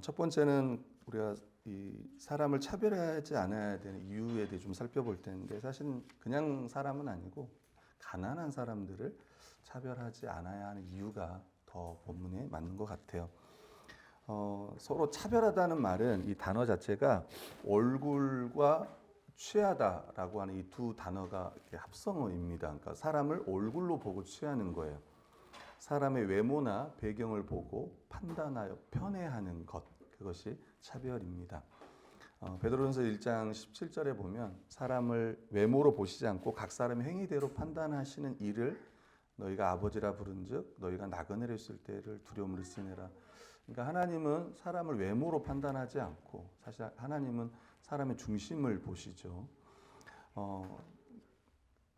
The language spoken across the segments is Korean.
첫 번째는 우리가 이 사람을 차별하지 않아야 되는 이유에 대해 좀 살펴볼 텐데, 사실 그냥 사람은 아니고 가난한 사람들을 차별하지 않아야 하는 이유가 더 본문에 맞는 것 같아요. 서로 차별하다는 말은 이 단어 자체가 얼굴과 취하다라고 하는 이 두 단어가 합성어입니다. 그러니까 사람을 얼굴로 보고 취하는 거예요. 사람의 외모나 배경을 보고 판단하여 편애하는 것, 그것이 차별입니다. 베드로전서 1장 17절에 보면 사람을 외모로 보시지 않고 각 사람의 행위대로 판단하시는 이를 너희가 아버지라 부른즉 너희가 나그네를 했을 때를 두려움을 쓰내라. 그러니까 하나님은 사람을 외모로 판단하지 않고 사실 하나님은 사람의 중심을 보시죠.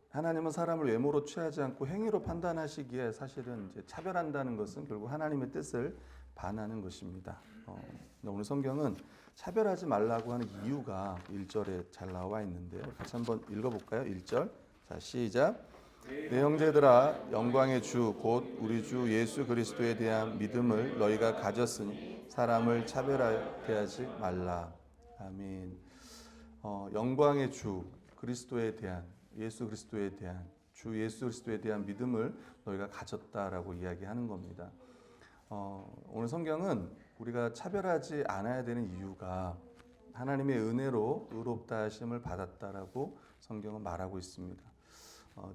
하나님은 사람을 외모로 취하지 않고 행위로 판단하시기에 사실은 이제 차별한다는 것은 결국 하나님의 뜻을 반하는 것입니다. 오늘 성경은 차별하지 말라고 하는 이유가 1절에 잘 나와 있는데요. 같이 한번 읽어볼까요? 1절. 자, 시작. 내 형제들아, 영광의 주 곧 우리 주 예수 그리스도에 대한 믿음을 너희가 가졌으니 사람을 차별하여 대하지 말라. 아멘. 영광의 주 그리스도에 대한 예수 그리스도에 대한 주 예수 그리스도에 대한 믿음을 너희가 가졌다라고 이야기하는 겁니다. 오늘 성경은 우리가 차별하지 않아야 되는 이유가 하나님의 은혜로 의롭다 하심을 받았다라고 성경은 말하고 있습니다.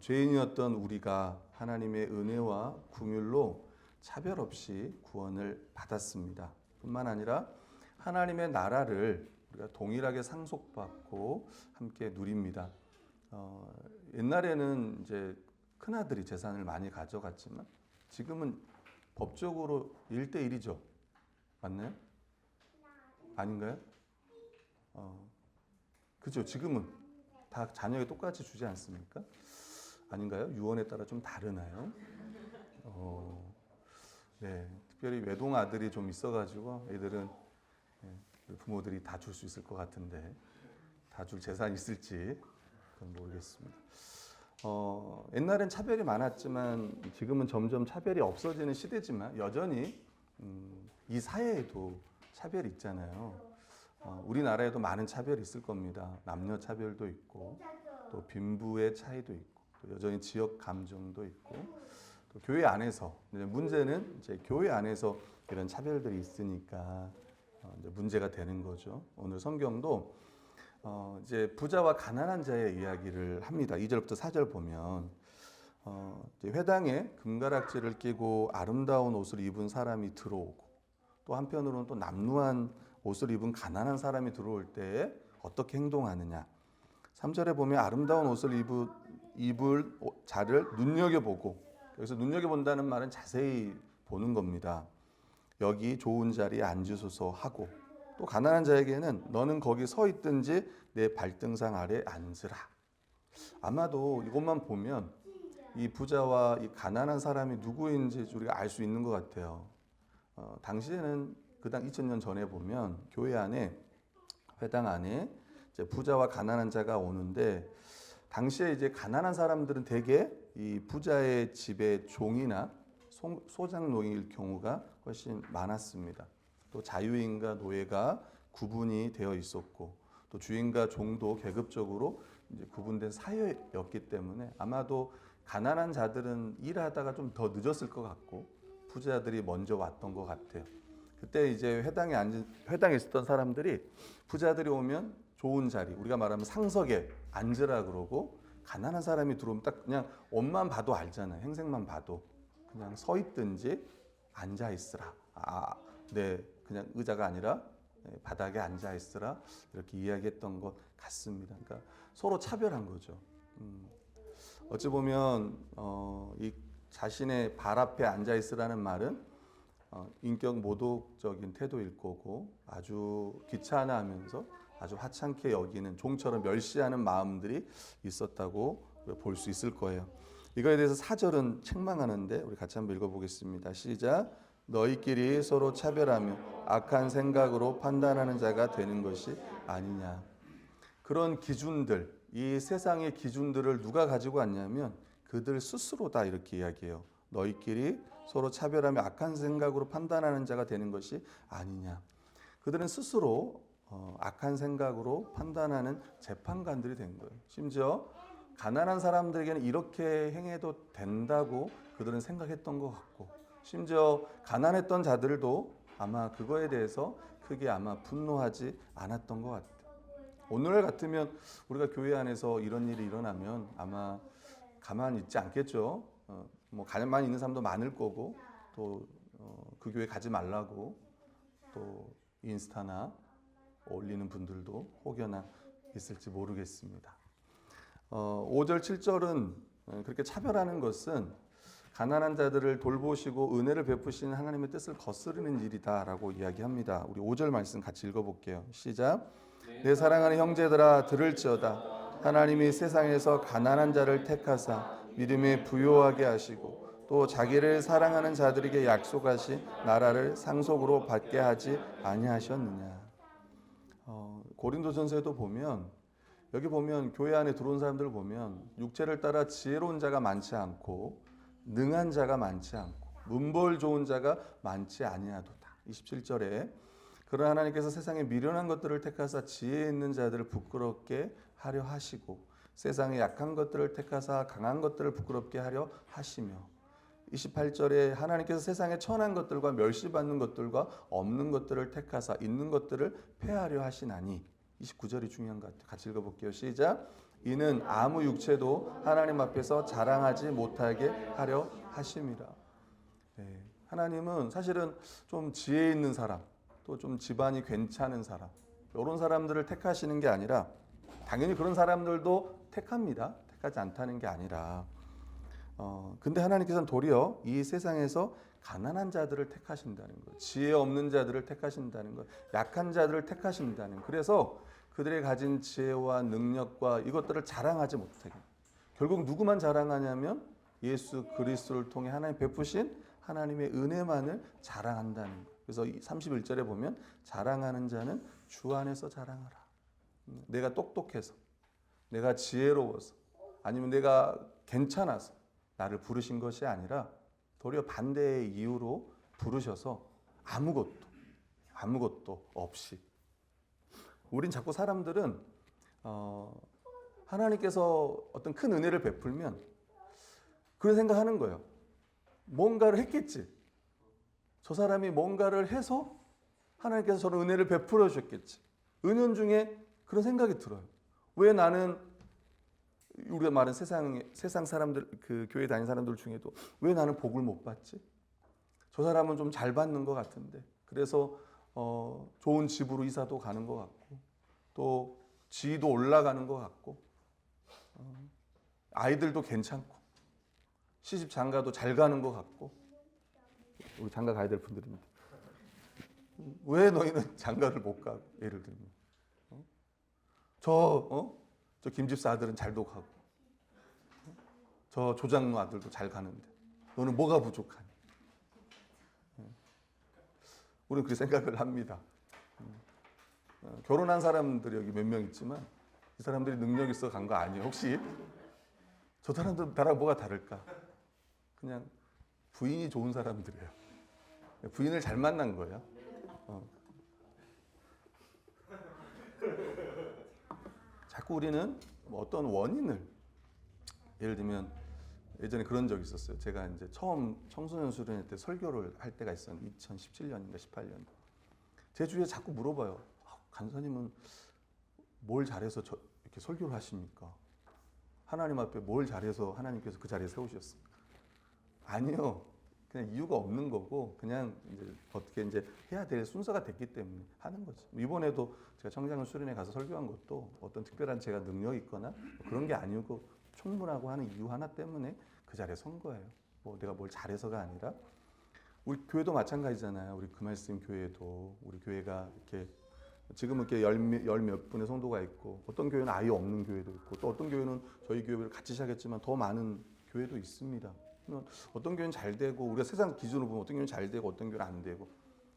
죄인이었던 우리가 하나님의 은혜와 긍휼로 차별 없이 구원을 받았습니다. 뿐만 아니라 하나님의 나라를 우리가 동일하게 상속받고 함께 누립니다. 옛날에는 이제 큰아들이 재산을 많이 가져갔지만 지금은 법적으로 1대1이죠. 맞나요? 아닌가요? 그죠. 지금은 다 자녀에게 똑같이 주지 않습니까? 아닌가요? 유언에 따라 좀 다르나요? 네. 특별히 외동 아들이 좀 있어가지고 애들은 부모들이 다 줄 수 있을 것 같은데 다 줄 재산이 있을지 그건 모르겠습니다. 옛날엔 차별이 많았지만 지금은 점점 차별이 없어지는 시대지만 여전히 이 사회에도 차별이 있잖아요. 우리나라에도 많은 차별이 있을 겁니다. 남녀 차별도 있고 또 빈부의 차이도 있고 또 여전히 지역 감정도 있고 또 교회 안에서 문제는 이제 교회 안에서 이런 차별들이 있으니까 이제 문제가 되는 거죠. 오늘 성경도 이제 부자와 가난한 자의 이야기를 합니다. 2절부터 4절 보면 이제 회당에 금가락지를 끼고 아름다운 옷을 입은 사람이 들어오고 또 한편으로는 또 남루한 옷을 입은 가난한 사람이 들어올 때에 어떻게 행동하느냐. 3절에 보면 아름다운 옷을 입을 자를 눈여겨보고, 여기서 눈여겨본다는 말은 자세히 보는 겁니다. 여기 좋은 자리에 앉으소서 하고, 또 가난한 자에게는 너는 거기 서 있든지 내 발등상 아래 앉으라. 아마도 이것만 보면 이 부자와 이 가난한 사람이 누구인지 우리가 알 수 있는 것 같아요. 당시에는 그당 2000년 전에 보면 교회 안에 회당 안에 이제 부자와 가난한 자가 오는데 당시에 이제 가난한 사람들은 대개 이 부자의 집의 종이나 소장농일 경우가 훨씬 많았습니다. 또 자유인과 노예가 구분이 되어 있었고 또 주인과 종도 계급적으로 이제 구분된 사회였기 때문에 아마도 가난한 자들은 일하다가 좀 더 늦었을 것 같고 부자들이 먼저 왔던 것 같아요. 그때 이제 회당에 있었던 사람들이 부자들이 오면 좋은 자리, 우리가 말하면 상석에 앉으라 그러고 가난한 사람이 들어오면 딱 그냥 옷만 봐도 알잖아요. 행색만 봐도 그냥 서 있든지 앉아 있으라. 네, 그냥 의자가 아니라 바닥에 앉아 있으라 이렇게 이야기했던 것 같습니다. 그러니까 서로 차별한 거죠. 어찌 보면 이 자신의 발 앞에 앉아 있으라는 말은 인격 모독적인 태도일 거고 아주 귀찮아하면서 아주 하찮게 여기는 종처럼 멸시하는 마음들이 있었다고 볼 수 있을 거예요. 이거에 대해서 4절은 책망하는데 우리 같이 한번 읽어보겠습니다. 시작. 너희끼리 서로 차별하며 악한 생각으로 판단하는 자가 되는 것이 아니냐. 그런 기준들, 이 세상의 기준들을 누가 가지고 왔냐면 그들 스스로다 이렇게 이야기해요. 너희끼리 서로 차별하며 악한 생각으로 판단하는 자가 되는 것이 아니냐. 그들은 스스로 악한 생각으로 판단하는 재판관들이 된 거예요. 심지어 가난한 사람들에게는 이렇게 행해도 된다고 그들은 생각했던 것 같고, 심지어 가난했던 자들도 아마 그거에 대해서 크게 아마 분노하지 않았던 것 같아요. 오늘 같으면 우리가 교회 안에서 이런 일이 일어나면 아마 가만히 있지 않겠죠. 뭐 가만히 있는 사람도 많을 거고, 또 그 교회 가지 말라고 또 인스타나 올리는 분들도 혹여나 있을지 모르겠습니다. 5절 7절은 그렇게 차별하는 것은 가난한 자들을 돌보시고 은혜를 베푸시는 하나님의 뜻을 거스르는 일이다라고 이야기합니다. 우리 5절 말씀 같이 읽어볼게요. 시작. 내 사랑하는 형제들아 들을지어다. 하나님이 세상에서 가난한 자를 택하사 믿음에 부요하게 하시고 또 자기를 사랑하는 자들에게 약속하신 나라를 상속으로 받게 하지 아니하셨느냐. 고린도전서에도 보면, 여기 보면 교회 안에 들어온 사람들을 보면 육체를 따라 지혜로운 자가 많지 않고 능한 자가 많지 않고 문벌 좋은 자가 많지 아니하도다. 27절에 그러나 하나님께서 세상에 미련한 것들을 택하사 지혜 있는 자들을 부끄럽게 하려 하시고 세상에 약한 것들을 택하사 강한 것들을 부끄럽게 하려 하시며, 28절에 하나님께서 세상에 천한 것들과 멸시받는 것들과 없는 것들을 택하사 있는 것들을 폐하려 하시나니, 29절이 중요한 것 같아요. 같이 읽어볼게요. 시작. 이는 아무 육체도 하나님 앞에서 자랑하지 못하게 하려 하심이라. 하나님은 사실은 좀 지혜 있는 사람, 또 좀 집안이 괜찮은 사람, 이런 사람들을 택하시는 게 아니라, 당연히 그런 사람들도 택합니다. 택하지 않다는 게 아니라, 근데 하나님께서는 도리어 이 세상에서 가난한 자들을 택하신다는 거예요. 지혜 없는 자들을 택하신다는 거예요. 약한 자들을 택하신다는 거예요. 그래서 그들의 가진 지혜와 능력과 이것들을 자랑하지 못하게. 결국 누구만 자랑하냐면 예수 그리스도를 통해 하나님 베푸신 하나님의 은혜만을 자랑한다는 거예요. 그래서 31절에 보면 자랑하는 자는 주 안에서 자랑하라. 내가 똑똑해서, 내가 지혜로워서, 아니면 내가 괜찮아서 나를 부르신 것이 아니라 도리어 반대의 이유로 부르셔서 아무것도 없이. 우린 자꾸 사람들은 하나님께서 어떤 큰 은혜를 베풀면 그런 생각하는 거예요. 뭔가를 했겠지. 저 사람이 뭔가를 해서 하나님께서 저는 은혜를 베풀어 주셨겠지. 은연중에 그런 생각이 들어요. 왜 나는, 우리가 말하는 세상 사람들, 그 교회 다니는 사람들 중에도 왜 나는 복을 못 받지? 저 사람은 좀 잘 받는 것 같은데. 그래서 좋은 집으로 이사도 가는 것 같고, 또 지위도 올라가는 것 같고, 아이들도 괜찮고, 시집 장가도 잘 가는 것 같고. 우리 장가 가야 될 분들입니다. 왜 너희는 장가를 못 가고? 예를 들면 저 김집사 아들은 잘도 가고, 저 조장로 아들도 잘 가는데 너는 뭐가 부족하니? 우리는 그렇게 생각을 합니다. 결혼한 사람들이 여기 몇 명 있지만 이 사람들이 능력 있어 간 거 아니에요. 혹시 저 사람들 나랑 뭐가 다를까? 그냥 부인이 좋은 사람들이에요. 부인을 잘 만난 거예요. 자꾸 우리는 뭐 어떤 원인을, 예를 들면 예전에 그런 적이 있었어요. 제가 이제 처음 청소년 수련회 때 설교를 할 때가 있었는데 2017년인가 18년. 제 주위에 자꾸 물어봐요. 간사님은 뭘 잘해서 이렇게 설교를 하십니까? 하나님 앞에 뭘 잘해서 하나님께서 그 자리에 세우셨습니까? 아니요. 그냥 이유가 없는 거고, 그냥 이제 어떻게 이제 해야 될 순서가 됐기 때문에 하는 거죠. 이번에도 제가 청장년 수련회 가서 설교한 것도 어떤 특별한 제가 능력이 있거나 그런 게 아니고 충분하고 하는 이유 하나 때문에 그 자리에 선 거예요. 뭐 내가 뭘 잘해서가 아니라. 우리 교회도 마찬가지잖아요. 우리 그 말씀 교회도, 우리 교회가 이렇게 지금은 이렇게 열 몇 분의 성도가 있고, 어떤 교회는 아예 없는 교회도 있고, 또 어떤 교회는 저희 교회를 같이 시작했지만 더 많은 교회도 있습니다. 어떤 교회는 잘 되고, 우리가 세상 기준으로 보면 어떤 교회는 잘 되고 어떤 교회는 안 되고,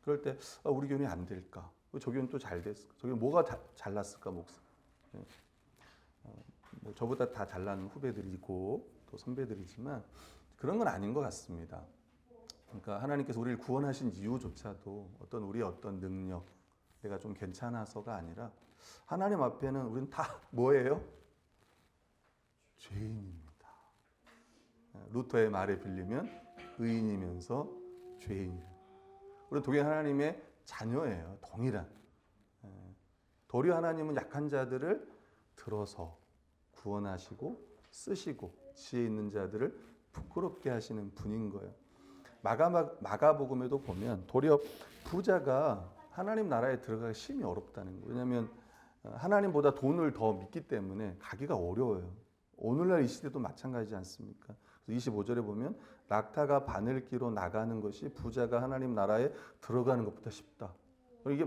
그럴 때 우리 교회는 안 될까? 왜 저 교회는 또 잘 됐을까? 저 교회는 뭐가 잘났을까? 목사. 뭐 저보다 다 잘난 후배들이고 또 선배들이지만 그런 건 아닌 것 같습니다. 그러니까 하나님께서 우리를 구원하신 이유조차도 우리의 어떤 능력, 내가 좀 괜찮아서가 아니라 하나님 앞에는 우리는 다 뭐예요? 죄인입니다. 루터의 말에 빌리면 의인이면서 죄인이에요. 우리는 동일 하나님의 자녀예요. 동일한. 도리어 하나님은 약한 자들을 들어서 구원하시고 쓰시고 지혜 있는 자들을 부끄럽게 하시는 분인 거예요. 마가복음에도 보면 도리어 부자가 하나님 나라에 들어가기 심히 어렵다는 거예요. 왜냐하면 하나님보다 돈을 더 믿기 때문에 가기가 어려워요. 오늘날 이 시대도 마찬가지지 않습니까? 25절에 보면 낙타가 바늘기로 나가는 것이 부자가 하나님 나라에 들어가는 것보다 쉽다. 이게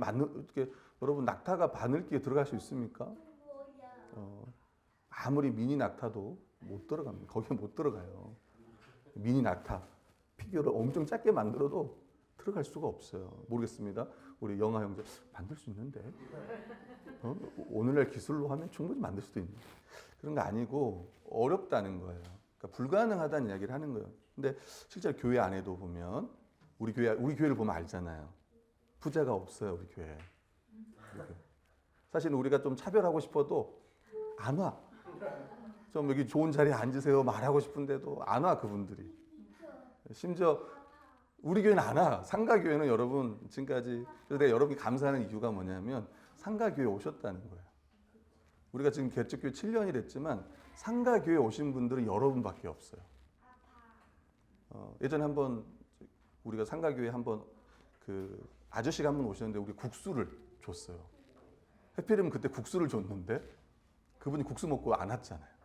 여러분 낙타가 바늘기에 들어갈 수 있습니까? 아무리 미니 낙타도 못 들어갑니다. 거기에 못 들어가요. 미니 낙타 피규어를 엄청 작게 만들어도 들어갈 수가 없어요. 모르겠습니다. 우리 영아 형제 만들 수 있는데 오늘날 기술로 하면 충분히 만들 수도 있는 그런 거 아니고 어렵다는 거예요. 그러니까 불가능하다는 이야기를 하는 거예요. 근데 실제 교회 안에도 보면 우리 교회를 보면 알잖아요. 부자가 없어요, 우리 교회. 사실 우리가 좀 차별하고 싶어도 안 와. 좀 여기 좋은 자리에 앉으세요 말하고 싶은데도 안 와, 그분들이. 심지어 우리 교회는 안 와. 상가교회는 여러분 지금까지, 그래서 내가 여러분이 감사하는 이유가 뭐냐면 상가교회 오셨다는 거예요. 우리가 지금 개척교회 7년이 됐지만 상가교회 오신 분들은 여러분밖에 없어요. 예전에 한번 우리가 상가교회 한번 그 아저씨가 한번 오셨는데 우리 국수를 줬어요. 해필이면 그때 국수를 줬는데 그분이 국수 먹고 안 왔잖아요.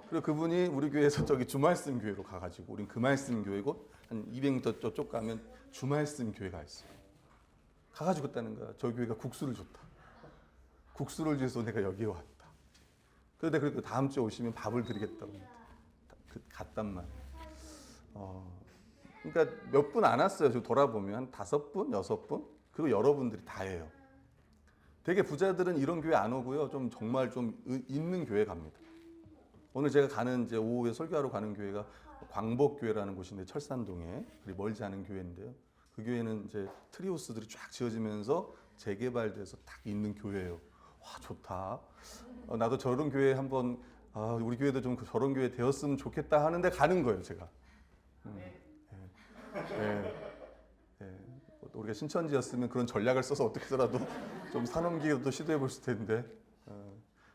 그리고 그분이 우리 교회에서 저기 주말씀 교회로 가가지고, 우린 그 말씀 교회고 한 200m 저쪽 가면 주말씀 교회가 있어요. 가가지고 있다는 거야. 저 교회가 국수를 줬다. 국수를 줘서 내가 여기에 왔다. 그런데 그리고 다음 주에 오시면 밥을 드리겠다고 갔단 말이에요. 그러니까 몇 분 안 왔어요. 저 돌아보면 한 5분, 6분, 그리고 여러분들이 다예요. 되게 부자들은 이런 교회 안 오고요. 좀 정말 좀 있는 교회 갑니다. 오늘 제가 가는 이제 오후에 설교하러 가는 교회가 광복교회라는 곳인데 철산동에 그리 멀지 않은 교회인데요. 그 교회는 이제 트리우스들이 쫙 지어지면서 재개발돼서 딱 있는 교회예요. 와, 좋다. 나도 저런 교회 한번 우리 교회도 좀 저런 교회 되었으면 좋겠다 하는데 가는 거예요, 제가. 우리가 신천지였으면 그런 전략을 써서 어떻게 해서라도 좀 사넘기기도 시도해 볼 텐데.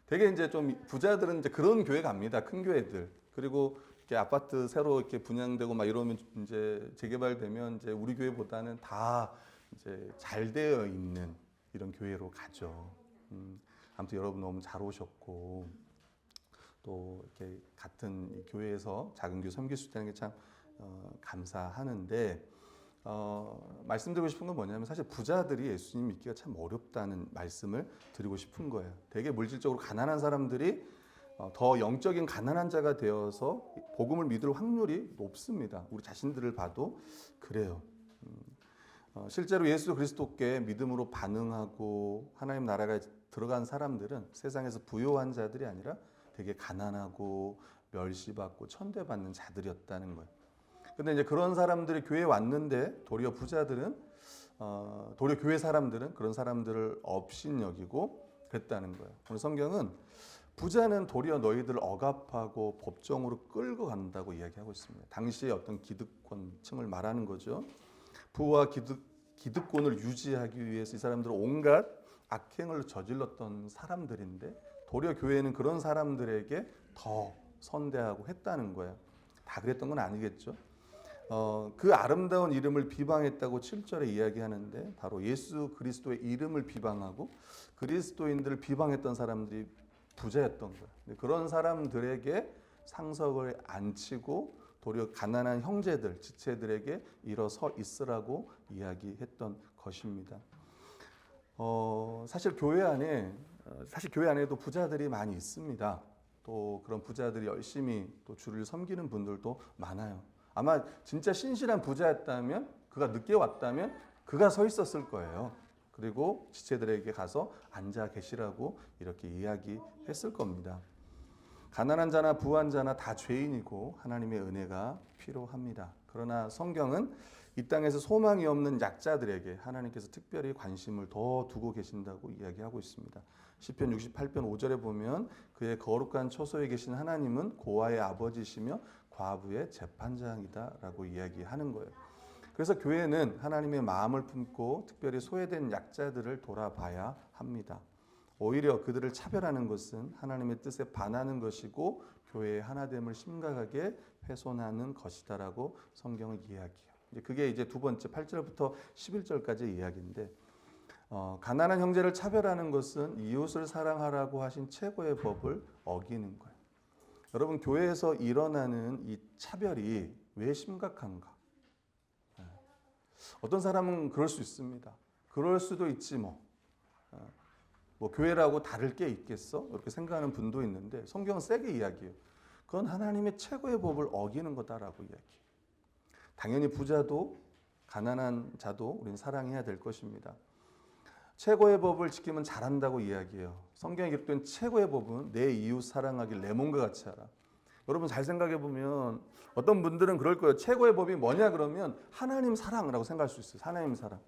되게 이제 좀 부자들은 이제 그런 교회 갑니다. 큰 교회들. 그리고 이렇게 아파트 새로 이렇게 분양되고 막 이러면 이제 재개발되면 이제 우리 교회보다는 다 이제 잘 되어 있는 이런 교회로 가죠. 아무튼 여러분 너무 잘 오셨고 또 이렇게 같은 이 교회에서 작은 교회 섬길 수 있다는 게 참 감사하는데 말씀드리고 싶은 건 뭐냐면 사실 부자들이 예수님 믿기가 참 어렵다는 말씀을 드리고 싶은 거예요. 되게 물질적으로 가난한 사람들이 더 영적인 가난한 자가 되어서 복음을 믿을 확률이 높습니다. 우리 자신들을 봐도 그래요. 실제로 예수 그리스도께 믿음으로 반응하고 하나님 나라가 들어간 사람들은 세상에서 부요한 자들이 아니라 되게 가난하고 멸시받고 천대받는 자들이었다는 거예요. 근데 이제 그런 사람들이 교회에 왔는데 도리어 부자들은 도리어 교회 사람들은 그런 사람들을 업신여기고 그랬다는 거예요. 오늘 성경은 부자는 도리어 너희들을 억압하고 법정으로 끌고 간다고 이야기하고 있습니다. 당시의 어떤 기득권층을 말하는 거죠. 부와 기득권을 유지하기 위해서 이 사람들은 온갖 악행을 저질렀던 사람들인데 도리어 교회는 그런 사람들에게 더 선대하고 했다는 거예요. 다 그랬던 건 아니겠죠. 그 아름다운 이름을 비방했다고 7절에 이야기하는데 바로 예수 그리스도의 이름을 비방하고 그리스도인들을 비방했던 사람들이 부자였던 거예요. 그런 사람들에게 상석을 앉히고 도리어 가난한 형제들, 지체들에게 일어서 있으라고 이야기했던 것입니다. 사실 교회 안에도 부자들이 많이 있습니다. 또 그런 부자들이 열심히 또 주를 섬기는 분들도 많아요. 아마 진짜 신실한 부자였다면, 그가 늦게 왔다면 그가 서 있었을 거예요. 그리고 지체들에게 가서 앉아 계시라고 이렇게 이야기했을 겁니다. 가난한 자나 부한 자나 다 죄인이고 하나님의 은혜가 필요합니다. 그러나 성경은 이 땅에서 소망이 없는 약자들에게 하나님께서 특별히 관심을 더 두고 계신다고 이야기하고 있습니다. 시편 68편 5절에 보면 그의 거룩한 처소에 계신 하나님은 고아의 아버지시며 과부의 재판장이다라고 이야기하는 거예요. 그래서 교회는 하나님의 마음을 품고 특별히 소외된 약자들을 돌아봐야 합니다. 오히려 그들을 차별하는 것은 하나님의 뜻에 반하는 것이고 교회의 하나됨을 심각하게 훼손하는 것이다라고 성경은 이야기해요. 그게 이제 두 번째 8절부터 11절까지 이야기인데 가난한 형제를 차별하는 것은 이웃을 사랑하라고 하신 최고의 법을 어기는 거예요. 여러분 교회에서 일어나는 이 차별이 왜 심각한가? 어떤 사람은 그럴 수 있습니다. 그럴 수도 있지 뭐 교회라고 다를 게 있겠어? 이렇게 생각하는 분도 있는데 성경은 세게 이야기해요. 그건 하나님의 최고의 법을 어기는 거다라고 이야기해요. 당연히 부자도 가난한 자도 우리는 사랑해야 될 것입니다. 최고의 법을 지키면 잘한다고 이야기해요. 성경에 기록된 최고의 법은 내 이웃 사랑하길 내 몸과 같이 하라. 여러분 잘 생각해 보면 어떤 분들은 그럴 거예요. 최고의 법이 뭐냐 그러면 하나님 사랑이라고 생각할 수 있어요. 하나님 사랑.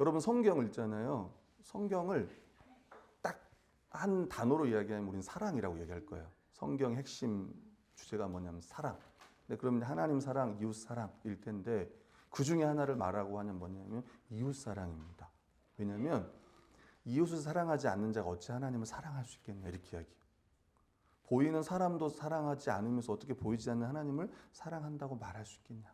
여러분 성경을 읽잖아요. 성경을 딱 한 단어로 이야기하면 우리는 사랑이라고 얘기할 거예요. 성경 핵심 주제가 뭐냐면 사랑. 네, 그러면 하나님 사랑, 이웃 사랑일 텐데 그 중에 하나를 말하고 하면 뭐냐면 이웃 사랑입니다. 왜냐하면 이웃을 사랑하지 않는 자가 어찌 하나님을 사랑할 수 있겠냐 이렇게 이야기해요. 보이는 사람도 사랑하지 않으면서 어떻게 보이지 않는 하나님을 사랑한다고 말할 수 있겠냐.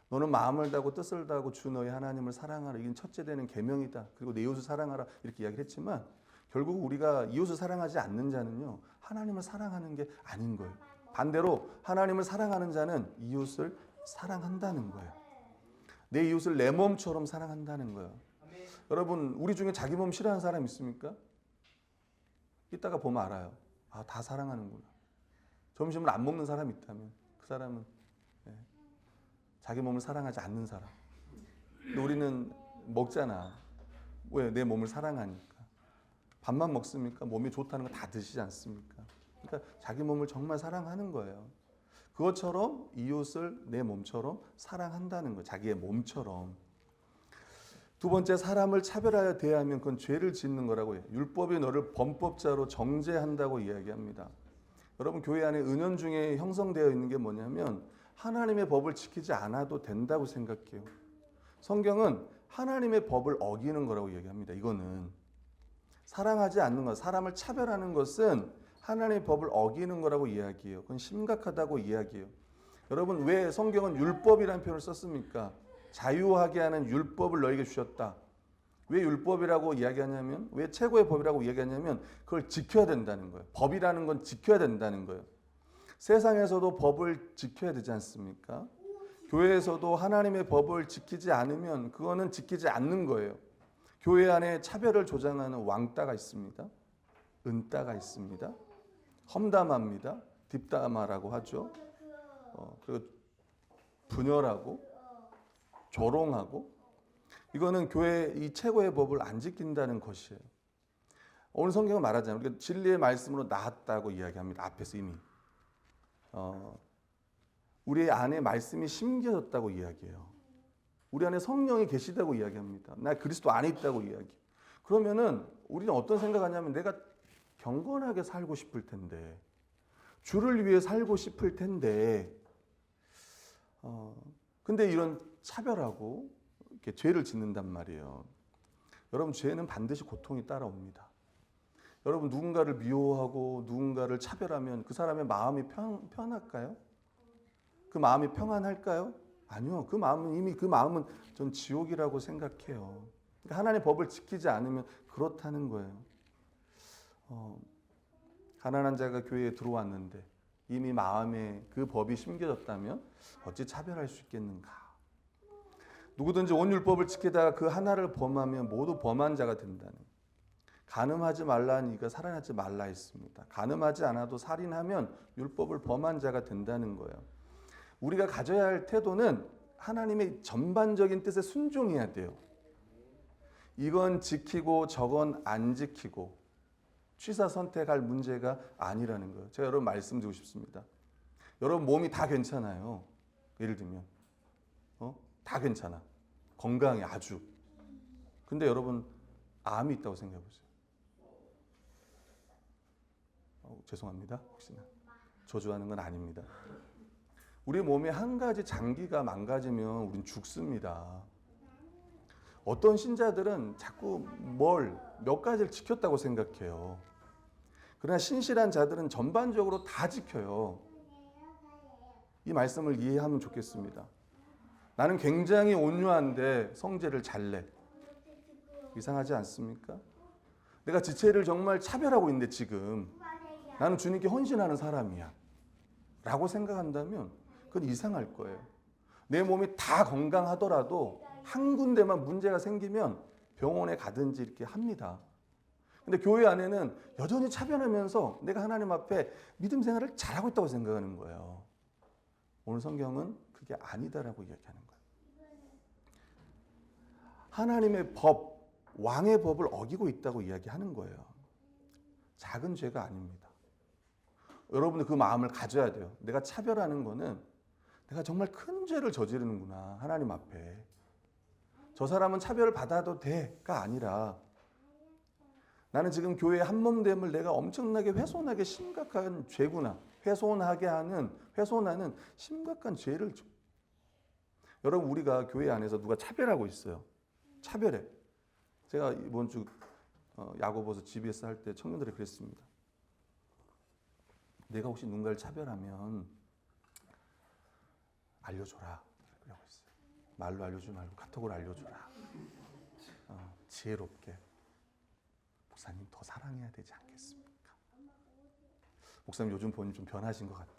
너는 마음을 다하고 뜻을 다하고 주 너의 하나님을 사랑하라. 이건 첫째 되는 계명이다. 그리고 내 이웃을 사랑하라 이렇게 이야기를 했지만 결국 우리가 이웃을 사랑하지 않는 자는요 하나님을 사랑하는 게 아닌 거예요. 반대로 하나님을 사랑하는 자는 이웃을 사랑한다는 거예요. 내 이웃을 내 몸처럼 사랑한다는 거예요. 여러분 우리 중에 자기 몸 싫어하는 사람 있습니까? 이따가 보면 알아요. 아, 다 사랑하는구나. 점심을 안 먹는 사람이 있다면 그 사람은 자기 몸을 사랑하지 않는 사람. 근데 우리는 먹잖아. 왜? 내 몸을 사랑하니까. 밥만 먹습니까? 몸이 좋다는 거 다 드시지 않습니까? 그러니까 자기 몸을 정말 사랑하는 거예요. 그것처럼 이웃을 내 몸처럼 사랑한다는 거예요. 자기의 몸처럼. 두 번째, 사람을 차별하여 대하면 그건 죄를 짓는 거라고 해요. 율법이 너를 범법자로 정죄한다고 이야기합니다. 여러분 교회 안에 은연중에 형성되어 있는 게 뭐냐면 하나님의 법을 지키지 않아도 된다고 생각해요. 성경은 하나님의 법을 어기는 거라고 얘기합니다. 이거는 사랑하지 않는 것, 사람을 차별하는 것은 하나님의 법을 어기는 거라고 이야기해요. 그건 심각하다고 이야기해요. 여러분 왜 성경은 율법이라는 표현을 썼습니까? 자유하게 하는 율법을 너에게 주셨다. 왜 율법이라고 이야기하냐면 왜 최고의 법이라고 이야기하냐면 그걸 지켜야 된다는 거예요. 법이라는 건 지켜야 된다는 거예요. 세상에서도 법을 지켜야 되지 않습니까? 교회에서도 하나님의 법을 지키지 않으면 그거는 지키지 않는 거예요. 교회 안에 차별을 조장하는 왕따가 있습니다. 은따가 있습니다. 험담합니다. 뒷담화라고 하죠. 그리고 분열하고 조롱하고 이거는 교회 이 최고의 법을 안 지킨다는 것이에요. 오늘 성경은 말하잖아요. 우리가 진리의 말씀으로 나았다고 이야기합니다. 앞에서 이미 우리 안에 말씀이 심겨졌다고 이야기해요. 우리 안에 성령이 계시다고 이야기합니다. 나 그리스도 안에 있다고 이야기. 그러면은 우리는 어떤 생각하냐면 내가 경건하게 살고 싶을 텐데 주를 위해 살고 싶을 텐데 근데 이런 차별하고 이렇게 죄를 짓는단 말이에요. 여러분 죄는 반드시 고통이 따라옵니다. 여러분 누군가를 미워하고 누군가를 차별하면 그 사람의 마음이 편할까요? 그 마음이 평안할까요? 아니요. 그 마음은 전 지옥이라고 생각해요. 그러니까 하나님의 법을 지키지 않으면 그렇다는 거예요. 가난한 자가 교회에 들어왔는데 이미 마음에 그 법이 심겨졌다면 어찌 차별할 수 있겠는가? 누구든지 온 율법을 지키다가 그 하나를 범하면 모두 범한 자가 된다는 거예요. 간음하지 말라니까 살인하지 말라 했습니다. 간음하지 않아도 살인하면 율법을 범한 자가 된다는 거예요. 우리가 가져야 할 태도는 하나님의 전반적인 뜻에 순종해야 돼요. 이건 지키고 저건 안 지키고 취사 선택할 문제가 아니라는 거예요. 제가 여러분 말씀드리고 싶습니다. 여러분 몸이 다 괜찮아요. 예를 들면 다 괜찮아. 건강해 아주. 근데 여러분 암이 있다고 생각해 보세요. 죄송합니다. 혹시나 저주하는 건 아닙니다. 우리 몸에 한 가지 장기가 망가지면 우린 죽습니다. 어떤 신자들은 자꾸 몇 가지를 지켰다고 생각해요. 그러나 신실한 자들은 전반적으로 다 지켜요. 이 말씀을 이해하면 좋겠습니다. 나는 굉장히 온유한데 성제를 잘 내. 이상하지 않습니까? 내가 지체를 정말 차별하고 있는데 지금 나는 주님께 헌신하는 사람이야 라고 생각한다면 그건 이상할 거예요. 내 몸이 다 건강하더라도 한 군데만 문제가 생기면 병원에 가든지 이렇게 합니다. 근데 교회 안에는 여전히 차별하면서 내가 하나님 앞에 믿음 생활을 잘하고 있다고 생각하는 거예요. 오늘 성경은 그게 아니다라고 이야기하는 거예요. 하나님의 법, 왕의 법을 어기고 있다고 이야기하는 거예요. 작은 죄가 아닙니다. 여러분들 그 마음을 가져야 돼요. 내가 차별하는 거는 내가 정말 큰 죄를 저지르는구나. 하나님 앞에. 저 사람은 차별을 받아도 돼가 아니라 나는 지금 교회의 한몸됨을 내가 엄청나게 훼손하게 심각한 죄구나. 훼손하는 심각한 죄를 줘. 여러분 우리가 교회 안에서 누가 차별하고 있어요. 차별해. 제가 이번 주 야고보서 GBS 할 때 청년들이 그랬습니다. 내가 혹시 누군가를 차별하면 알려줘라. 그러고 있어요. 말로 알려주지 말고 카톡으로 알려줘라. 지혜롭게. 목사님 더 사랑해야 되지 않겠습니까? 목사님 요즘 보니 좀 변하신 것 같아요.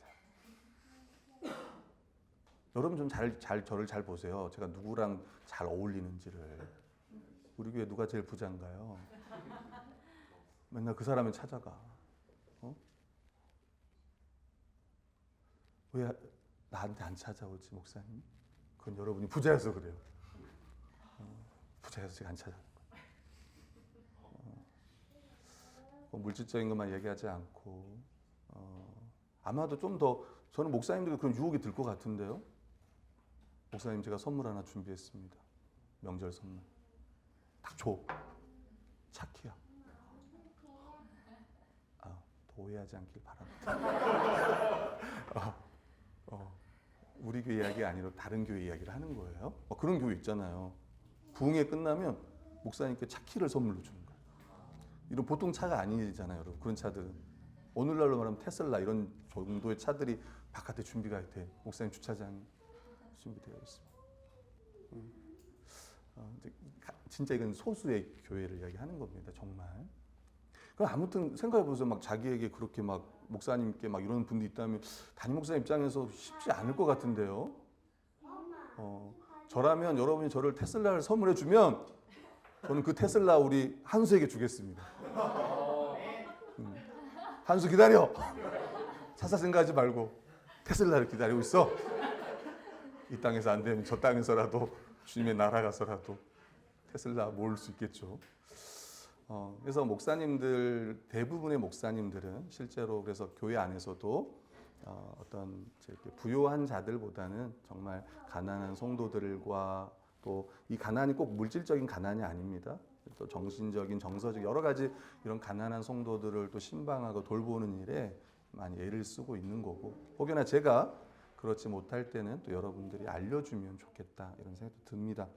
여러분 좀 저를 잘 보세요. 제가 누구랑 잘 어울리는지를. 우리 교회 누가 제일 부자인가요? 맨날 그 사람을 찾아가. 왜 나한테 안 찾아오지 목사님? 그건 여러분이 부자여서 그래요. 부자여서 제가 안 찾아가는 거예요. 물질적인 것만 얘기하지 않고 아마도 좀 더 저는 목사님들도 그런 유혹이 들 것 같은데요. 목사님 제가 선물 하나 준비했습니다. 명절 선물. 딱 줘. 착해요. 더 오해하지 않길 바랍니다. 우리 교회 이야기 아니라 다른 교회 이야기를 하는 거예요. 그런 교회 있잖아요. 부흥회 끝나면 목사님께 차키를 선물로 주는 거예요. 이런 보통 차가 아니잖아요, 여러분. 그런 차들은 오늘날로 말하면 테슬라 이런 정도의 차들이 바깥에 준비가 돼. 목사님 주차장이 준비되어 있습니다. 진짜 이건 소수의 교회를 이야기하는 겁니다, 정말. 그럼 아무튼 생각해 보세요. 막 자기에게 그렇게 막 목사님께 막 이런 분도 있다면 담임 목사 입장에서 쉽지 않을 것 같은데요. 저라면 여러분이 저를 테슬라를 선물해 주면 저는 그 테슬라 우리 한수에게 주겠습니다. 한수 기다려. 차 살 생각하지 말고 테슬라를 기다리고 있어. 이 땅에서 안 되면 저 땅에서라도 주님의 나라 가서라도 테슬라 모을 수 있겠죠. 그래서 목사님들 대부분의 목사님들은 실제로 그래서 교회 안에서도 어떤 부요한 자들보다는 정말 가난한 성도들과 또 이 가난이 꼭 물질적인 가난이 아닙니다. 또 정신적인 정서적 여러 가지 이런 가난한 성도들을 또 신방하고 돌보는 일에 많이 애를 쓰고 있는 거고 혹여나 제가 그렇지 못할 때는 또 여러분들이 알려주면 좋겠다 이런 생각도 듭니다.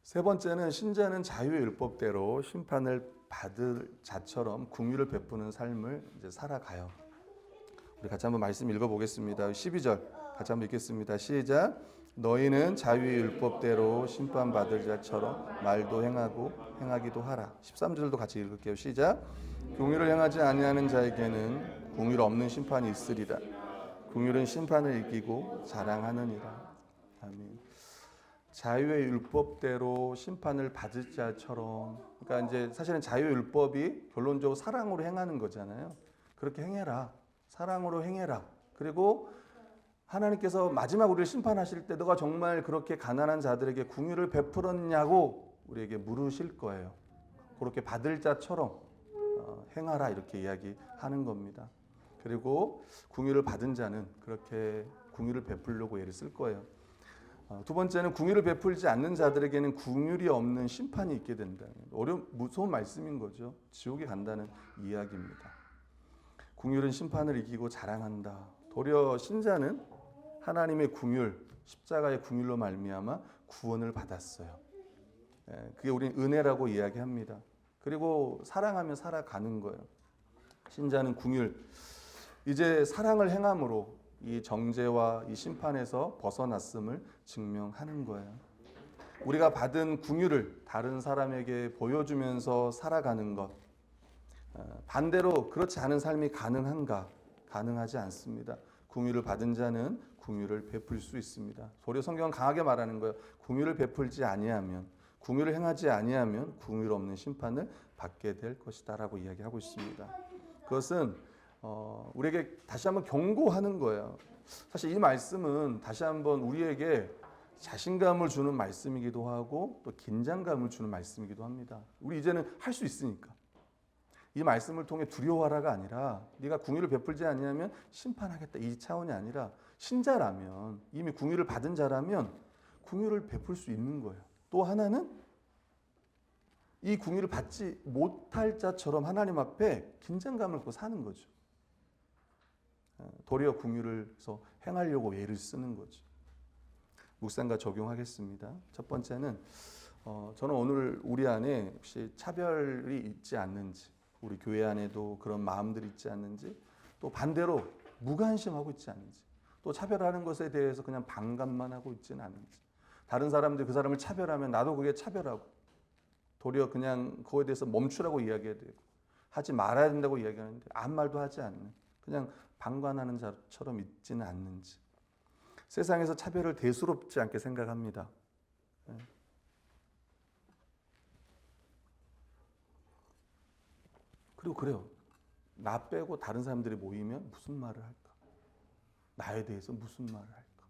세 번째는 신자는 자유의 율법대로 심판을 받을 자처럼 긍휼을 베푸는 삶을 이제 살아가요. 우리 같이 한번 말씀 읽어보겠습니다. 12절 같이 한번 읽겠습니다. 시작. 너희는 자유의 율법대로 심판받을 자처럼 말도 행하고 행하기도 하라. 13절도 같이 읽을게요. 시작. 긍휼을 행하지 아니하는 자에게는 긍휼 없는 심판이 있으리라. 긍휼은 심판을 이기고 자랑하느니라. 아멘. 자유의 율법대로 심판을 받을 자처럼 그러니까 이제 사실은 자유의 율법이 결론적으로 사랑으로 행하는 거잖아요. 그렇게 행해라. 사랑으로 행해라. 그리고 하나님께서 마지막 우리를 심판하실 때 너가 정말 그렇게 가난한 자들에게 긍휼을 베풀었냐고 우리에게 물으실 거예요. 그렇게 받을 자처럼 행하라 이렇게 이야기하는 겁니다. 그리고 궁유를 받은 자는 그렇게 궁유를 베풀려고 애를 쓸 거예요. 두 번째는 궁유를 베풀지 않는 자들에게는 궁율이 없는 심판이 있게 된다. 무서운 말씀인 거죠. 지옥에 간다는 이야기입니다. 궁율은 심판을 이기고 자랑한다. 도리어 신자는 하나님의 궁율, 십자가의 궁율로 말미암아 구원을 받았어요. 그게 우리는 은혜라고 이야기합니다. 그리고 사랑하며 살아가는 거예요. 신자는 궁율, 이제 사랑을 행함으로 이 정죄와 이 심판에서 벗어났음을 증명하는 거예요. 우리가 받은 궁유를 다른 사람에게 보여주면서 살아가는 것. 반대로 그렇지 않은 삶이 가능한가? 가능하지 않습니다. 궁유를 받은 자는 궁유를 베풀 수 있습니다. 도리어 성경은 강하게 말하는 거예요. 궁유를 베풀지 아니하면, 궁유를 행하지 아니하면 궁유 없는 심판을 받게 될 것이다라고 이야기하고 있습니다. 그것은 우리에게 다시 한번 경고하는 거예요. 사실 이 말씀은 다시 한번 우리에게 자신감을 주는 말씀이기도 하고 또 긴장감을 주는 말씀이기도 합니다. 우리 이제는 할 수 있으니까. 이 말씀을 통해 두려워하라가 아니라 네가 궁유를 베풀지 아니하면 심판하겠다 이 차원이 아니라 신자라면 이미 궁유를 받은 자라면 궁유를 베풀 수 있는 거예요. 또 하나는 이 궁유를 받지 못할 자처럼 하나님 앞에 긴장감을 갖고 사는 거죠. 도리어 궁유를 해서 행하려고 애를 쓰는 거죠. 묵상과 적용하겠습니다. 첫 번째는 저는 오늘 우리 안에 혹시 차별이 있지 않는지, 우리 교회 안에도 그런 마음들이 있지 않는지, 또 반대로 무관심하고 있지 않는지, 또 차별하는 것에 대해서 그냥 반감만 하고 있지는 않은지, 다른 사람들이 그 사람을 차별하면 나도 그게 차별하고 도리어 그냥 그거에 대해서 멈추라고 이야기해야 되고 하지 말아야 된다고 이야기하는데 아무 말도 하지 않는 그냥 방관하는 자처럼 있지는 않는지. 세상에서 차별을 대수롭지 않게 생각합니다. 그리고 그래요. 나 빼고 다른 사람들이 모이면 무슨 말을 할까? 나에 대해서 무슨 말을 할까?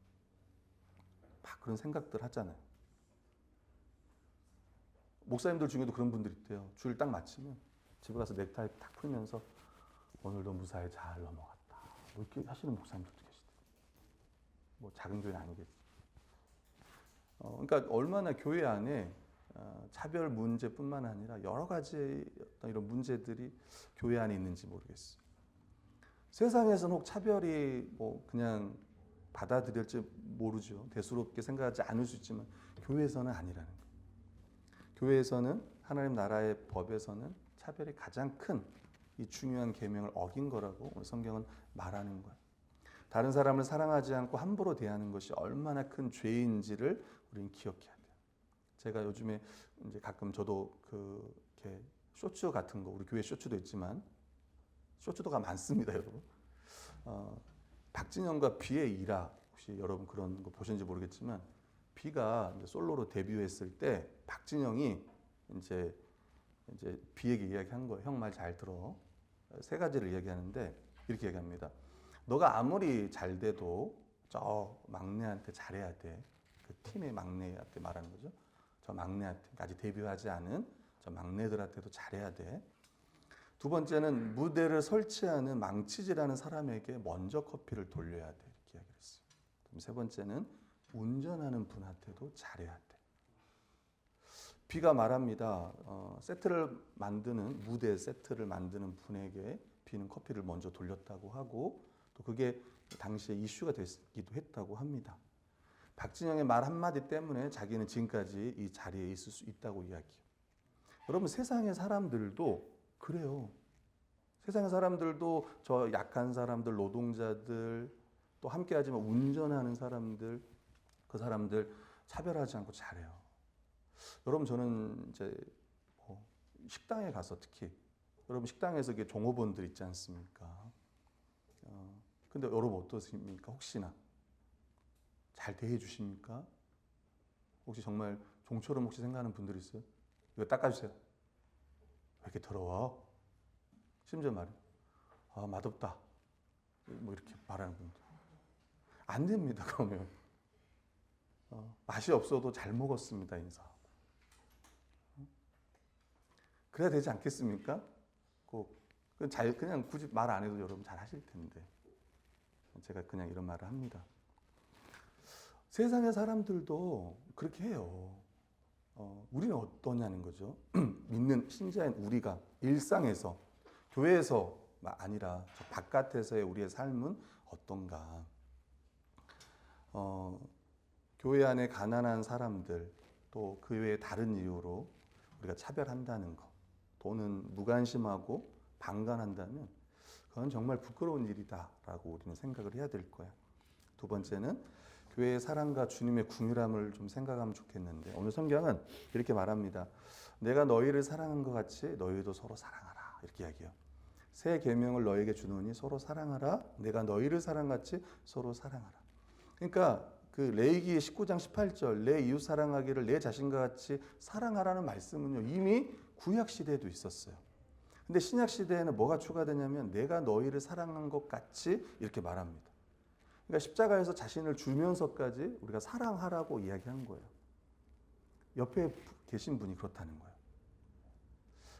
막 그런 생각들 하잖아요. 목사님들 중에도 그런 분들 있대요. 주일 딱 마치면 집에 가서 넥타이 딱 풀면서 오늘도 무사히 잘 넘어갔다. 뭐 이렇게 하시는 목사님들도 계시대요. 뭐 작은 교회는 아니겠지. 그러니까 얼마나 교회 안에 차별 문제뿐만 아니라 여러 가지 어떤 이런 문제들이 교회 안에 있는지 모르겠어요. 세상에서는 혹 차별이 뭐 그냥 받아들일지 모르죠. 대수롭게 생각하지 않을 수 있지만 교회에서는 아니라는 거예요. 교회에서는 하나님 나라의 법에서는 차별이 가장 큰 이 중요한 계명을 어긴 거라고 오늘 성경은 말하는 거예요. 다른 사람을 사랑하지 않고 함부로 대하는 것이 얼마나 큰 죄인지를 우리는 기억해야 돼요. 제가 요즘에 이제 가끔 저도 이렇게 쇼츠 같은 거, 우리 교회 쇼츠도 있지만 쇼츠도가 많습니다, 여러분. 박진영과 비의 일화, 혹시 여러분 그런 거 보셨는지 모르겠지만 비가 이제 솔로로 데뷔했을 때 박진영이 이제 비에게 이야기한 거예요. 형 말 잘 들어. 세 가지를 이야기하는데 이렇게 얘기합니다. 너가 아무리 잘 돼도 저 막내한테 잘해야 돼. 그 팀의 막내한테 말하는 거죠. 저 막내한테, 아직 데뷔하지 않은 저 막내들한테도 잘해야 돼. 두 번째는 무대를 설치하는 망치질하는 사람에게 먼저 커피를 돌려야 돼. 이렇게 이야기를 했어요. 그럼 세 번째는 운전하는 분한테도 잘해야 돼. 비가 말합니다. 세트를 만드는 무대 세트를 만드는 분에게 비는 커피를 먼저 돌렸다고 하고 또 그게 당시에 이슈가 됐기도 했다고 합니다. 박진영의 말 한마디 때문에 자기는 지금까지 이 자리에 있을 수 있다고 이야기해요. 여러분 세상의 사람들도 그래요. 세상의 사람들도 저 약한 사람들, 노동자들 또 함께하지만 운전하는 사람들 그 사람들 차별하지 않고 잘해요. 여러분 저는 이제 식당에 가서 특히 여러분 식당에서 이게 종업원들 있지 않습니까? 근데 여러분 어떠십니까? 혹시나 잘 대해 주십니까? 혹시 정말 종처럼 혹시 생각하는 분들 있어요? 이거 닦아주세요. 왜 이렇게 더러워? 심지어 말해. 아 맛없다. 뭐 이렇게 말하는 분들. 안 됩니다. 그러면 맛이 없어도 잘 먹었습니다. 인사하고. 그래야 되지 않겠습니까? 꼭 그냥 굳이 말 안 해도 여러분 잘 하실 텐데 제가 그냥 이런 말을 합니다. 세상의 사람들도 그렇게 해요. 우리는 어떠냐는 거죠. 믿는 신자인 우리가 일상에서 교회에서가 아니라 저 바깥에서의 우리의 삶은 어떤가. 교회 안에 가난한 사람들 또 그 외에 다른 이유로 우리가 차별한다는 거 또는 무관심하고 방관한다면 그건 정말 부끄러운 일이다라고 우리는 생각을 해야 될 거야. 두 번째는 교회의 사랑과 주님의 궁유함을 좀 생각하면 좋겠는데 오늘 성경은 이렇게 말합니다. 내가 너희를 사랑한 것 같이 너희도 서로 사랑하라 이렇게 이야기해요. 새 계명을 너희에게 주노니 서로 사랑하라. 내가 너희를 사랑같이 서로 사랑하라. 그러니까 그 레위기 19장 18절 내 이웃 사랑하기를 내 자신과 같이 사랑하라는 말씀은요 이미 구약 시대에도 있었어요. 근데 신약 시대에는 뭐가 추가되냐면 내가 너희를 사랑한 것 같이 이렇게 말합니다. 그러니까 십자가에서 자신을 주면서까지 우리가 사랑하라고 이야기한 거예요. 옆에 계신 분이 그렇다는 거예요.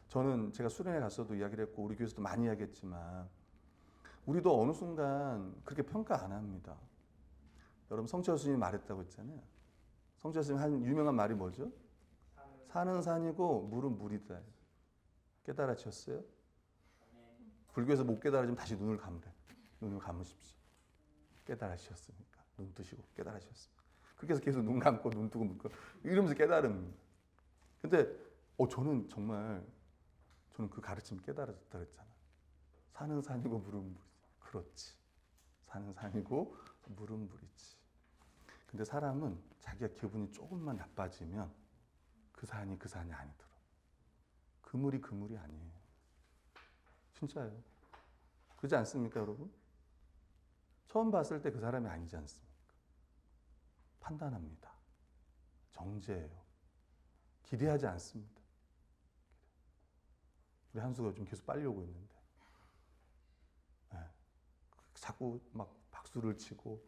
저는 제가 수련회 갔어도 이야기를 했고 우리 교회에서도 많이 이야기했지만 우리도 어느 순간 그렇게 평가 안 합니다. 여러분 성철 스님이 말했다고 했잖아요. 성철 스님 한 유명한 말이 뭐죠? 산은 산이고 물은 물이다. 깨달아지셨어요? 불교에서 못 깨달아지면 다시 눈을 감으래. 눈을 감으십시오. 깨달아지셨으니까 눈 뜨시고 깨달아지셨습니다. 그렇게 해서 계속 눈 감고 눈 뜨고 이러면서 깨달음입니다. 근데 저는 그 가르침 깨달았다 그랬잖아. 산은 산이고 물은 물이지. 그렇지. 산은 산이고 물은 물이지. 근데 사람은 자기가 기분이 조금만 나빠지면 그 산이 아니더라. 그 물이 아니에요. 진짜예요. 그렇지 않습니까, 여러분? 처음 봤을 때 그 사람이 아니지 않습니까? 판단합니다. 정죄해요. 기대하지 않습니다. 우리 한수가 좀 계속 빨리 오고 있는데 네. 자꾸 막 박수를 치고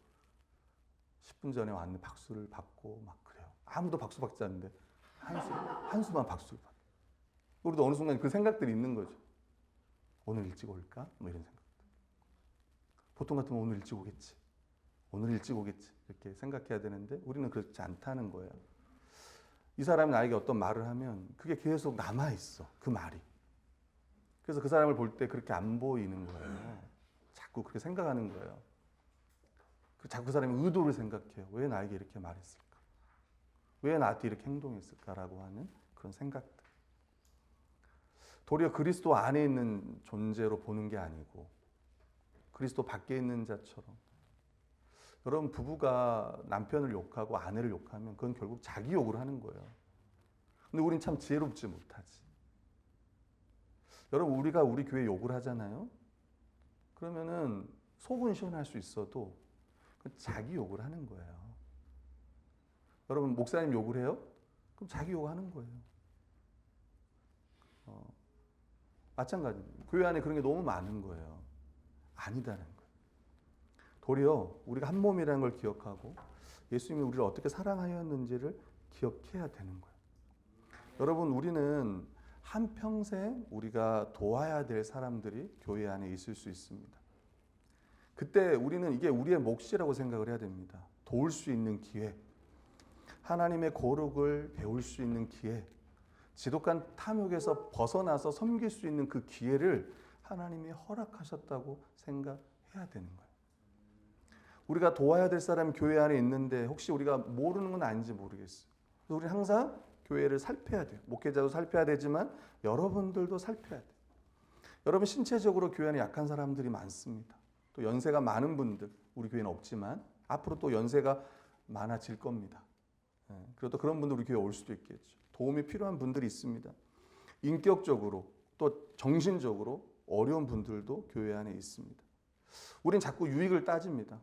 10분 전에 왔는데 박수를 받고 막 그래요. 아무도 박수 받지 않는데 한수만 박수를 받고 우리도 어느 순간 그 생각들이 있는 거죠. 오늘 일찍 올까? 뭐 이런 생각. 보통 같으면 오늘 일찍 오겠지. 오늘 일찍 오겠지. 이렇게 생각해야 되는데 우리는 그렇지 않다는 거예요. 이 사람이 나에게 어떤 말을 하면 그게 계속 남아있어. 그 말이. 그래서 그 사람을 볼 때 그렇게 안 보이는 거예요. 자꾸 그렇게 생각하는 거예요. 자꾸 그 사람의 의도를 생각해요. 왜 나에게 이렇게 말했을까? 왜 나한테 이렇게 행동했을까라고 하는 그런 생각들. 도리어 그리스도 안에 있는 존재로 보는 게 아니고 그리스도 밖에 있는 자처럼. 여러분 부부가 남편을 욕하고 아내를 욕하면 그건 결국 자기 욕을 하는 거예요. 근데 우린 참 지혜롭지 못하지. 여러분 우리가 우리 교회 욕을 하잖아요. 그러면은 속은 시원할 수 있어도 자기 욕을 하는 거예요. 여러분 목사님 욕을 해요? 그럼 자기 욕하는 거예요. 마찬가지입니다. 교회 안에 그런 게 너무 많은 거예요. 아니다는 거예요. 도리어 우리가 한 몸이라는 걸 기억하고 예수님이 우리를 어떻게 사랑하였는지를 기억해야 되는 거예요. 여러분 우리는 한평생 우리가 도와야 될 사람들이 교회 안에 있을 수 있습니다. 그때 우리는 이게 우리의 몫이라고 생각을 해야 됩니다. 도울 수 있는 기회, 하나님의 거룩을 배울 수 있는 기회, 지독한 탐욕에서 벗어나서 섬길 수 있는 그 기회를 하나님이 허락하셨다고 생각해야 되는 거예요. 우리가 도와야 될 사람이 교회 안에 있는데 혹시 우리가 모르는 건 아닌지 모르겠어요. 우리는 항상 교회를 살펴야 돼요. 목회자도 살펴야 되지만 여러분들도 살펴야 돼요. 여러분 신체적으로 교회 안에 약한 사람들이 많습니다. 또 연세가 많은 분들, 우리 교회는 없지만 앞으로 또 연세가 많아질 겁니다. 그리고 또 그런 분들 우리 교회에 올 수도 있겠죠. 도움이 필요한 분들이 있습니다. 인격적으로 또 정신적으로 어려운 분들도 교회 안에 있습니다. 우린 자꾸 유익을 따집니다.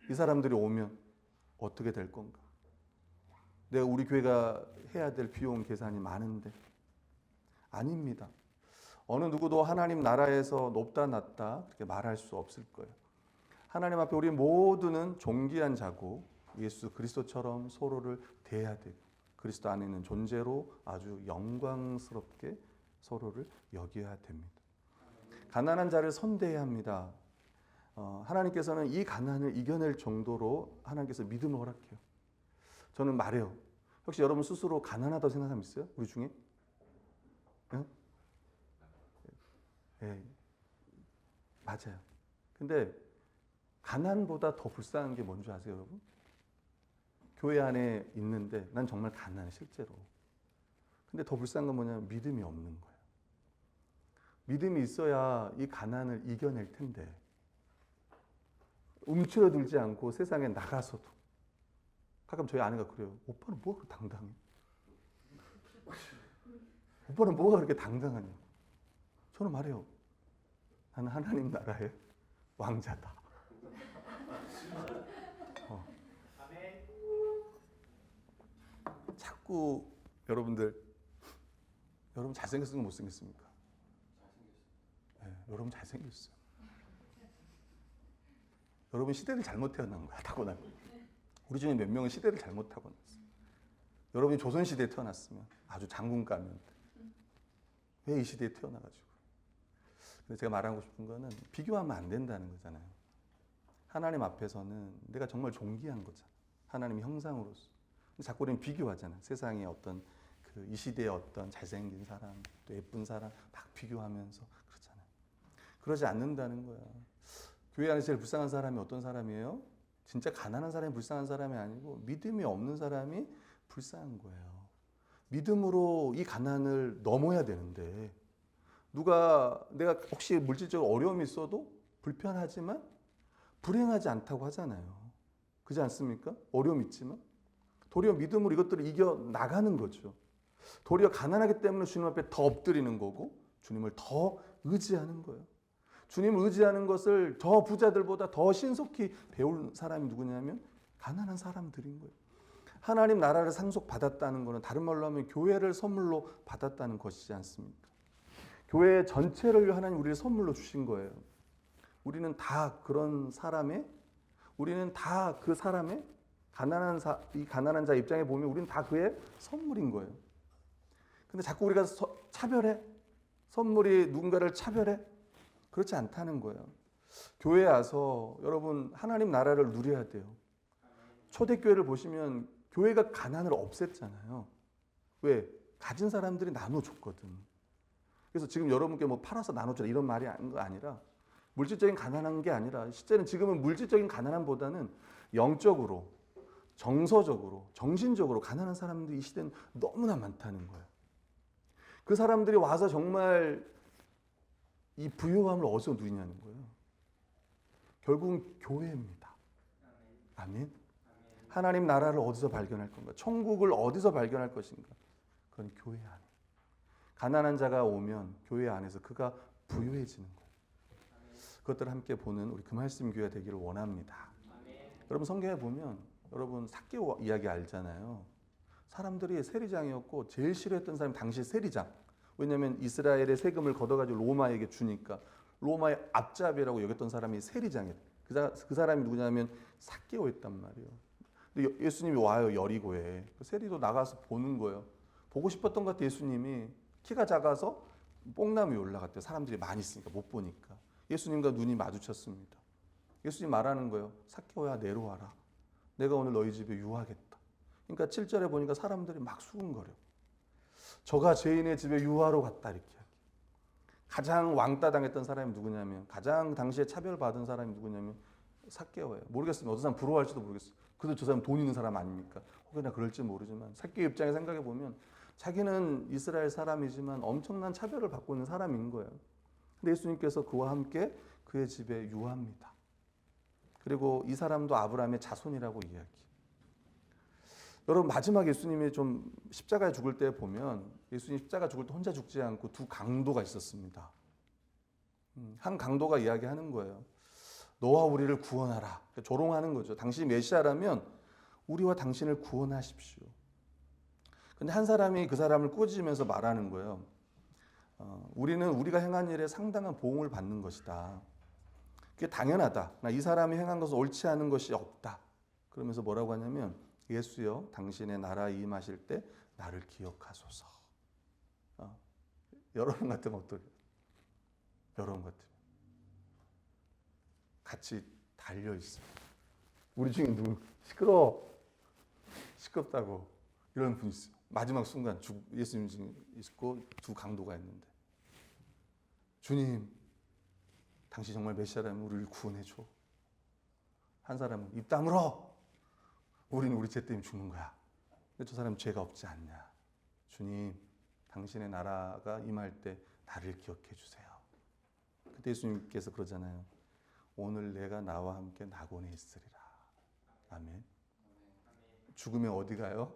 이 사람들이 오면 어떻게 될 건가? 내가 우리 교회가 해야 될 비용 계산이 많은데 아닙니다. 어느 누구도 하나님 나라에서 높다 낮다 그렇게 말할 수 없을 거예요. 하나님 앞에 우리 모두는 존귀한 자고 예수 그리스도처럼 서로를 대해야 되고 그리스도 안에 있는 존재로 아주 영광스럽게 서로를 여겨야 됩니다. 가난한 자를 선대해야 합니다. 하나님께서는 이 가난을 이겨낼 정도로 하나님께서 믿음을 허락해요. 저는 말해요. 혹시 여러분 스스로 가난하다고 생각하는 사람 있어요? 우리 중에? 네? 네. 맞아요. 근데 가난보다 더 불쌍한 게 뭔지 아세요, 여러분? 교회 안에 있는데 난 정말 가난해, 실제로. 근데 더 불쌍한 건 뭐냐면 믿음이 없는 거예요. 믿음이 있어야 이 가난을 이겨낼 텐데 움츠러들지 않고 세상에 나가서도 가끔 저희 아내가 그래요. 오빠는 뭐가 그렇게 당당해? 오빠는 뭐가 그렇게 당당하냐? 저는 말해요. 나는 하나님 나라의 왕자다. 자꾸 여러분 잘생겼습니까? 못생겼습니까? 네, 여러분 잘생겼어요. 여러분 시대를 잘못 태어난 거야, 타고난. 우리 중에 몇 명은 시대를 잘못 타고났어요. 여러분이 조선시대에 태어났으면 아주 장군감이었는데 왜 이 시대에 태어나가지고. 근데 제가 말하고 싶은 거는 비교하면 안 된다는 거잖아요. 하나님 앞에서는 내가 정말 존귀한 거잖아. 하나님의 형상으로서. 자꾸 우리는 비교하잖아. 세상의 어떤 이 시대의 어떤 잘생긴 사람, 또 예쁜 사람 막 비교하면서 그렇잖아요. 그러지 않는다는 거야. 교회 안에서 제일 불쌍한 사람이 어떤 사람이에요? 진짜 가난한 사람이 불쌍한 사람이 아니고 믿음이 없는 사람이 불쌍한 거예요. 믿음으로 이 가난을 넘어야 되는데 내가 혹시 물질적으로 어려움이 있어도 불편하지만 불행하지 않다고 하잖아요. 그렇지 않습니까? 어려움이 있지만 도리어 믿음으로 이것들을 이겨 나가는 거죠. 도리어 가난하기 때문에 주님 앞에 더 엎드리는 거고 주님을 더 의지하는 거예요. 주님을 의지하는 것을 저 부자들보다 더 신속히 배울 사람이 누구냐면 가난한 사람들인 거예요. 하나님 나라를 상속받았다는 것은 다른 말로 하면 교회를 선물로 받았다는 것이지 않습니까? 교회 전체를 하나님 우리를 선물로 주신 거예요. 우리는 다 그런 사람의, 우리는 다 그 사람의 이 가난한 자 입장에 보면 우리는 다 그의 선물인 거예요. 근데 자꾸 우리가 차별해? 선물이 누군가를 차별해? 그렇지 않다는 거예요. 교회에 와서 여러분 하나님 나라를 누려야 돼요. 초대교회를 보시면 교회가 가난을 없앴잖아요. 왜? 가진 사람들이 나눠줬거든. 그래서 지금 여러분께 뭐 팔아서 나눠줘라 이런 말이 아니라 물질적인 가난한 게 아니라 실제는 지금은 물질적인 가난함보다는 영적으로, 정서적으로, 정신적으로 가난한 사람들이 이 시대는 너무나 많다는 거예요. 그 사람들이 와서 정말 이 부요함을 어디서 누리냐는 거예요. 결국은 교회입니다. 아멘. 하나님 나라를 어디서 발견할 건가? 천국을 어디서 발견할 것인가? 그건 교회 안에. 가난한 자가 오면 교회 안에서 그가 부유해지는 거예요. 그것들을 함께 보는 우리 그 말씀 교회가 되기를 원합니다. 여러분 성경에 보면 여러분 삭개오 이야기 알잖아요. 사람들이 세리장이었고 제일 싫어했던 사람이 당시 세리장. 왜냐하면 이스라엘의 세금을 걷어가지고 로마에게 주니까 로마의 앞잡이라고 여겼던 사람이 세리장이에요. 그 사람이 누구냐면 삭개오였단 말이에요. 근데 예수님이 와요 여리고에. 세리도 나가서 보는 거예요. 보고 싶었던 것 같아. 예수님이 키가 작아서 뽕나무 위에 올라갔대요. 사람들이 많이 있으니까 못 보니까. 예수님과 눈이 마주쳤습니다. 예수님 말하는 거예요. 삭개오야 내려와라. 내가 오늘 너희 집에 유하겠다. 그러니까 7절에 보니까 사람들이 막 수군거려. 저가 죄인의 집에 유하러 갔다 이렇게. 가장 왕따 당했던 사람이 누구냐면 가장 당시에 차별받은 사람이 누구냐면 삭개오예요. 모르겠습니다. 어떤 사람 부러워할지도 모르겠어요. 그래도 저 사람 돈 있는 사람 아닙니까? 혹여나 그럴지 모르지만 삭개오 입장에 생각해 보면 자기는 이스라엘 사람이지만 엄청난 차별을 받고 있는 사람인 거예요. 근데 예수님께서 그와 함께 그의 집에 유합니다. 그리고 이 사람도 아브라함의 자손이라고 이야기. 여러분 마지막 예수님이 좀 십자가에 죽을 때 보면 예수님 십자가 죽을 때 혼자 죽지 않고 두 강도가 있었습니다. 한 강도가 이야기하는 거예요. 너와 우리를 구원하라. 조롱하는 거죠. 당신이 메시아라면 우리와 당신을 구원하십시오. 근데 한 사람이 그 사람을 꾸짖으면서 말하는 거예요. 우리는 우리가 행한 일에 상당한 보응을 받는 것이다. 그게 당연하다. 이 사람이 행한 것은 옳지 않은 것이 없다. 그러면서 뭐라고 하냐면 예수여 당신의 나라에 임하실 때 나를 기억하소서. 여러분 같으면 어떠세요? 여러분 같으면 같이 달려 있어요. 우리 중에 누구 시끄럽다고 이런 분 있어요. 마지막 순간 예수님 중에 있고 두 강도가 있는데, 주님, 당신 정말 메시아라면 우리를 구원해줘. 한 사람은 입 다물어. 우리는 우리 죄 때문에 죽는 거야. 근데 저 사람은 죄가 없지 않냐. 주님, 당신의 나라가 임할 때 나를 기억해 주세요. 그때 예수님께서 그러잖아요. 오늘 내가 나와 함께 낙원에 있으리라. 아멘. 죽으면 어디 가요?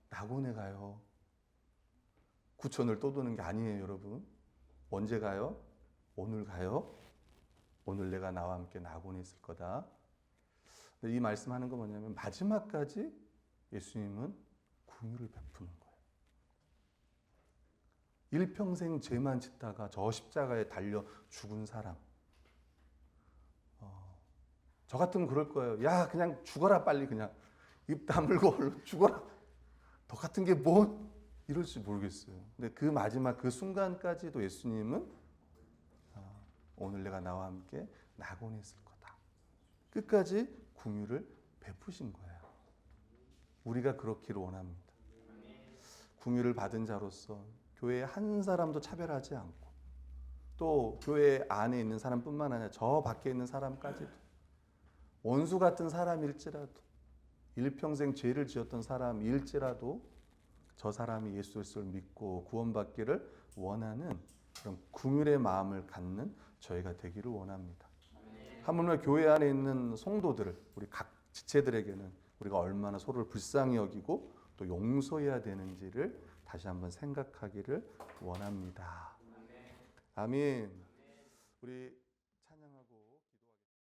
낙원에 가요. 구천을 또 도는 게 아니에요, 여러분. 언제 가요? 오늘 가요. 오늘 내가 나와 함께 낙원에 있을 거다. 근데 이 말씀하는 거 뭐냐면 마지막까지 예수님은 긍휼을 베푸는 거예요. 일평생 죄만 짓다가 저 십자가에 달려 죽은 사람, 저 같으면 그럴 거예요. 야, 그냥 죽어라, 빨리. 그냥 입 다물고 얼른 죽어라. 너 같은 게 뭐? 이럴지 모르겠어요. 근데 그 마지막 그 순간까지도 예수님은 오늘 내가 나와 함께 낙원에 있을 거다. 끝까지 긍휼을 베푸신 거예요. 우리가 그렇기를 원합니다. 긍휼을 받은 자로서 교회에 한 사람도 차별하지 않고, 또 교회 안에 있는 사람뿐만 아니라 저 밖에 있는 사람까지도, 원수 같은 사람일지라도, 일평생 죄를 지었던 사람일지라도 저 사람이 예수 그리스도를 믿고 구원받기를 원하는 그런 긍휼의 마음을 갖는 저희가 되기를 원합니다. 하물며 교회 안에 있는 성도들을, 우리 각 지체들에게는 우리가 얼마나 서로를 불쌍히 여기고 또 용서해야 되는지를 다시 한번 생각하기를 원합니다. 아멘. 우리